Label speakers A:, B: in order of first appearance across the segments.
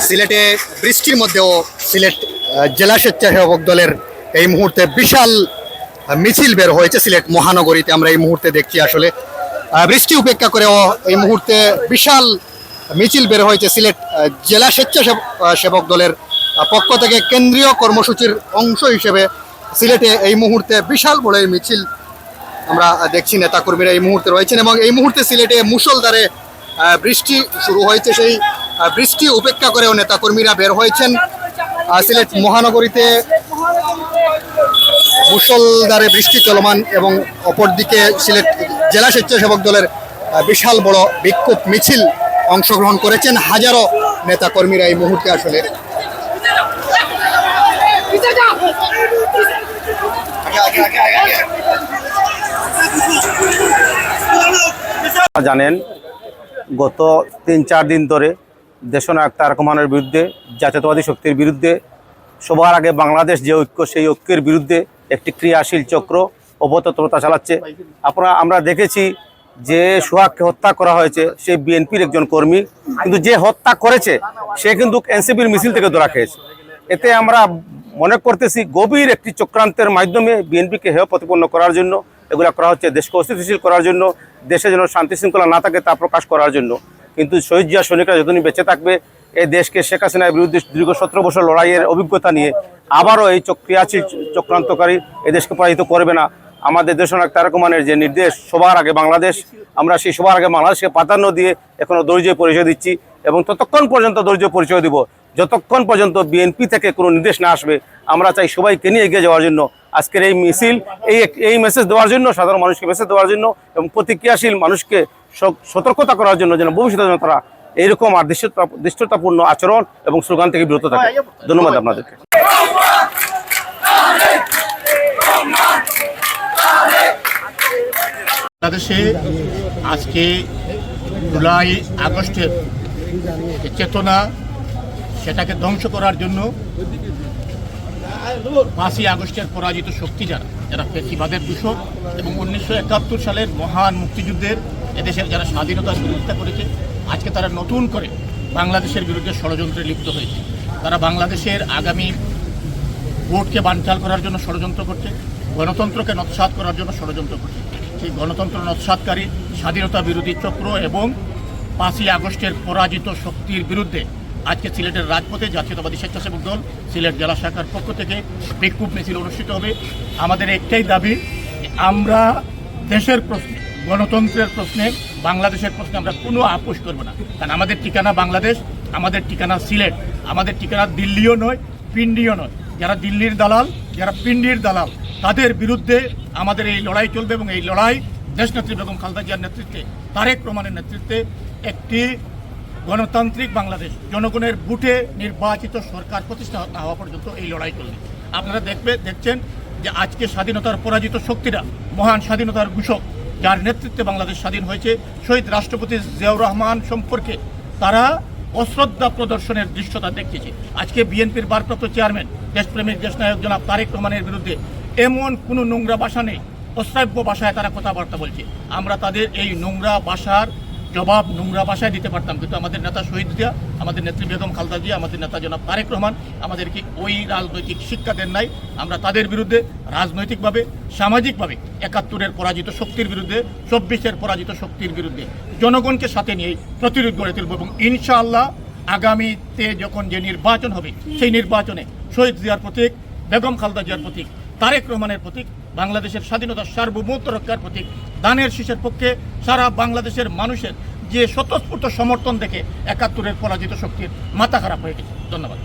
A: সিলেটে বৃষ্টির মধ্যেও সিলেট জেলা স্বেচ্ছাসেবক দলের এই মুহূর্তে বিশাল মিছিল বের হয়েছে সিলেট মহানগরীতে। আমরা এই মুহূর্তে দেখছি আসলে বৃষ্টি উপেক্ষা করেও এই মুহূর্তে বিশাল মিছিল বের হয়েছে সিলেট জেলা স্বেচ্ছাসেবক দলের পক্ষ থেকে। কেন্দ্রীয় কর্মসূচির অংশ হিসেবে সিলেটে এই মুহূর্তে বিশাল বড় এই মিছিল আমরা দেখছি। নেতাকর্মীরা এই মুহূর্তে রয়েছেন এবং এই মুহূর্তে সিলেটে মুষলধারে বৃষ্টি শুরু হয়েছে। সেই বৃষ্টি উপেক্ষা করেও নেতাকর্মীরা বের হয়েছেন। সিলেট মহানগরীতে মুষলধারে বৃষ্টি চলমান এবং অপরদিকে সিলেট জেলা স্বেচ্ছাসেবক দলের বিশাল বড় বিক্ষোভ মিছিল অংশগ্রহণ করেছেন হাজারো নেতাকর্মীরা এই মুহূর্তে। আসলে
B: জানেন গত 3-4 দিন ধরে দেশনায়ক তারেক রহমানের বিরুদ্ধে, জাতীয়তাবাদী শক্তির বিরুদ্ধে, সবার আগে বাংলাদেশ যে ঐক্য, সেই ঐক্যের বিরুদ্ধে একটি ক্রিয়াশীল চক্র অপতৎপরতা চালাচ্ছে। আমরা দেখেছি যে সোহাগকে হত্যা করা হয়েছে, সে বিএনপির একজন কর্মী, কিন্তু যে হত্যা করেছে সে কিন্তু এনসিপির মিছিল থেকে ধরা খেয়েছে। এতে আমরা মনে করতেছি গভীর একটি চক্রান্তের মাধ্যমে বিএনপিকে হেয় প্রতিপন্ন করার জন্য এগুলো করা হচ্ছে, দেশকে অস্থিতিশীল করার জন্য, দেশে যেন শান্তি শৃঙ্খলা না থাকে তা প্রকাশ করার জন্য। কিন্তু শহীদ জিয়া সৈনিকরা যতদিন বেঁচে থাকবে, এই দেশকে শেখ হাসিনার বিরুদ্ধে দীর্ঘ 17 বছর লড়াইয়ের অভিজ্ঞতা নিয়ে আবারও এই ক্রিয়াশীল চক্রান্তকারী এই দেশকে পরাজিত করবে না। আমাদের দেশনায়ক তারেক রহমানের যে নির্দেশ সবার আগে বাংলাদেশ, আমরা সেই সবার আগে বাংলাদেশকে প্রাধান্য দিয়ে এখনও ধৈর্য পরিচয় দিচ্ছি এবং ততক্ষণ পর্যন্ত ধৈর্য পরিচয় দিব যতক্ষণ পর্যন্ত বিএনপি থেকে কোনো নির্দেশ না আসবে। আমরা চাই সবাইকে নিয়ে এগিয়ে যাওয়ার জন্য আজকের এই মিছিল, এই মেসেজ দেওয়ার জন্য, সাধারণ মানুষকে মেসেজ দেওয়ার জন্য এবং প্রতিক্রিয়াশীল মানুষকে সতর্কতা করার জন্য যেন ভবিষ্যতে যেন তারা এইরকম আর দৃষ্টতাপূর্ণ আচরণ এবং স্লোগান থেকে বিরত থাকে। ধন্যবাদ আপনাদেরকে।
C: বাংলাদেশে আজকে জুলাই আগস্টের চেতনা, সেটাকে ধ্বংস করার জন্য 5ই আগস্টের পরাজিত শক্তি যারা ফ্যাসিবাদের দূষক এবং 1971 সালের মহান মুক্তিযুদ্ধের এদেশের যারা স্বাধীনতার বিরোধিতা করেছে, আজকে তারা নতুন করে বাংলাদেশের বিরুদ্ধে ষড়যন্ত্রে লিপ্ত হয়েছে। তারা বাংলাদেশের আগামী ভোটকে বানচাল করার জন্য ষড়যন্ত্র করছে, গণতন্ত্রকে নৎসাৎ করার জন্য ষড়যন্ত্র করছে। সেই গণতন্ত্র নৎসাৎকারী স্বাধীনতা বিরোধী চক্র এবং 5ই আগস্টের পরাজিত শক্তির বিরুদ্ধে আজকে সিলেটের রাজপথে জাতীয়তাবাদী স্বেচ্ছাসেবক দল সিলেট জেলা শাখার পক্ষ থেকে বিক্ষোভ মিছিল অনুষ্ঠিত হবে। আমাদের একটাই দাবি, আমরা দেশের প্রশ্নে, গণতন্ত্রের প্রশ্নে, বাংলাদেশের প্রশ্নে আমরা কোনো আপোষ করব না। কারণ আমাদের ঠিকানা বাংলাদেশ, আমাদের ঠিকানা সিলেট, আমাদের ঠিকানা দিল্লিও নয়, পিন্ডিও নয়। যারা দিল্লির দালাল, যারা পিন্ডির দালাল, তাদের বিরুদ্ধে আমাদের এই লড়াই চলবে এবং এই লড়াই দেশনেত্রী বেগম খালেদা জিয়ার নেতৃত্বে, তারেক রহমানের নেতৃত্বে একটি গণতান্ত্রিক বাংলাদেশ, জনগণের ভোটে নির্বাচিত সরকার প্রতিষ্ঠা না হওয়া পর্যন্ত এই লড়াই চলবে। আপনারা দেখছেন যে আজকে স্বাধীনতার পরাজিত শক্তিরা, মহান স্বাধীনতার ঘোষক যার নেতৃত্বে বাংলাদেশ স্বাধীন হয়েছে, শহীদ রাষ্ট্রপতি জিয়াউর রহমান সম্পর্কে তারা অশ্রদ্ধা প্রদর্শনের দৃশ্যতা দেখতেছে। আজকে বিএনপির ভারপ্রাপ্ত চেয়ারম্যান, দেশপ্রেমিক দেশনায়ক জনাব তারেক রহমানের বিরুদ্ধে এমন কোনো নোংরা ভাষা নেই, অশ্রাব্য ভাষায় তারা কথাবার্তা বলছে। আমরা তাদের এই নোংরা ভাষার জবাব নোংরা ভাষায় দিতে পারতাম, কিন্তু আমাদের নেতা শহীদ জিয়া, আমাদের নেত্রী বেগম খালেদা জিয়া, আমাদের নেতা জনাব তারেক রহমান আমাদেরকে ওই রাজনৈতিক শিক্ষা দেন নাই। আমরা তাদের বিরুদ্ধে রাজনৈতিকভাবে, সামাজিকভাবে 71-এর পরাজিত শক্তির বিরুদ্ধে, 24-এর পরাজিত শক্তির বিরুদ্ধে জনগণকে সাথে নিয়ে প্রতিরোধ গড়ে তুলব এবং ইনশাআল্লাহ আগামীতে যখন যে নির্বাচন হবে, সেই নির্বাচনে শহীদ জিয়ার প্রতীক, বেগম খালেদা জিয়ার প্রতীক, তারেক রহমানের প্রতীক, বাংলাদেশের স্বাধীনতার সার্বভৌমত্ব রক্ষার প্রতীক, দানের শীষের পক্ষে সারা বাংলাদেশের মানুষের যে স্বতঃস্ফূর্ত সমর্থন দেখে 71-এর পরাজিত শক্তির মাথা খারাপ হয়ে গেছে। ধন্যবাদ।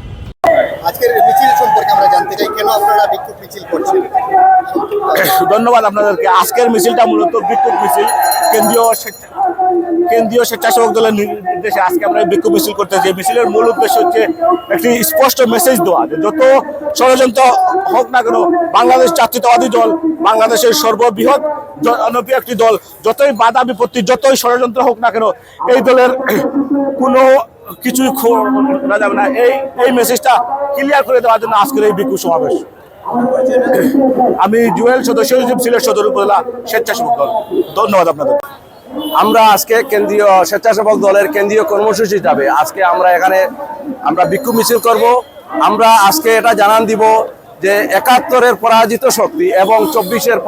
A: আজকের মিছিল সম্পর্কে আমরা জানতে চাই, কেন আপনারা বিক্ষোভ মিছিল করছেন?
D: ধন্যবাদ আপনাদেরকে। আজকের মিছিলটা মূলত বিক্ষোভ মিছিল, কেন্দ্রীয় স্বেচ্ছাসেবক দলের নির্দেশে আজকে আমরা বিক্ষোভ মিছিল করতেছি। এই মিছিলের মূল উদ্দেশ্য হচ্ছে একটি স্পষ্ট মেসেজ দেওয়া যে যত ষড়যন্ত্র হোক না কেন, বাংলাদেশ জাতীয়তাবাদী দল, বাংলাদেশের সর্ববৃহৎ জনপ্রিয় একটি দল, যতই বাধা বিপত্তি, যতই ষড়যন্ত্র হোক না কেন, এই দলের কোনো কিছুই করা যাবে না। এই মেসেজটা ক্লিয়ার করে দেওয়ার জন্য আজকের এই বিক্ষোভ সমাবেশ। আমি জুয়েল সদস্য সিলেট সদর উপজেলা স্বেচ্ছাসেবক দল। ধন্যবাদ আপনাদের।
E: আমরা আজকে কেন্দ্রীয় স্বেচ্ছাসেবক দলের কেন্দ্রীয় কর্মসূচি হিসাবে আজকে আমরা বিক্ষোভ মিছিল করব। আমরা আজকে এটা জানান দিব যে 71-এর পরাজিত শক্তি এবং 24-এর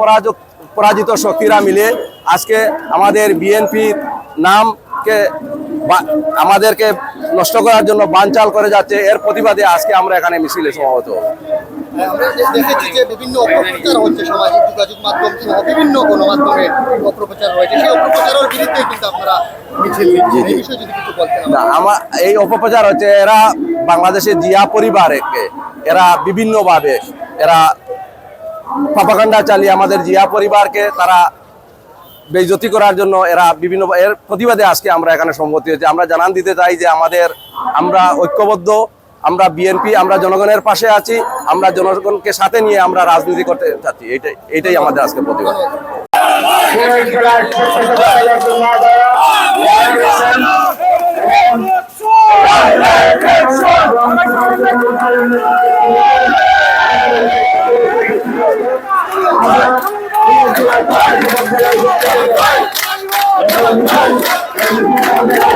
E: পরাজিত শক্তিরা মিলে আজকে আমাদের বিএনপির নামকে আমাদেরকে নষ্ট করার জন্য বানচাল করে যাচ্ছে। এর প্রতিবাদে আজকে আমরা এখানে মিছিলে সমবেত হব।
A: আমরা দেখেছি যে বিভিন্ন অপপ্রচার হচ্ছে, সামাজিক যোগাযোগ মাধ্যম সহ বিভিন্ন গণমাধ্যমে অপপ্রচার রয়েছে, সেই অপপ্রচারের বিরুদ্ধে কিন্তু আপনারা মিছিল দিচ্ছেন। এই বিষয়ে যদি কিছু বলতেন।
E: না, এই অপপ্রচার হচ্ছে, এরা বাংলাদেশের জিয়া পরিবারকে এরা বিভিন্নভাবে প্রপাগান্ডা চালিয়ে আমাদের জিয়া পরিবারকে তারা বেইজ্জতি করার জন্য এর প্রতিবাদে আজকে আমরা এখানে সম্মতি হয়েছে। আমরা জানান দিতে চাই যে আমরা ঐক্যবদ্ধ, আমরা বিএনপি, আমরা জনগণের পাশে আছি, আমরা জনগণকে সাথে নিয়ে আমরা রাজনীতি করতে চাচ্ছি। এইটাই আমাদের আজকে প্রতিবাদ।
F: Hey!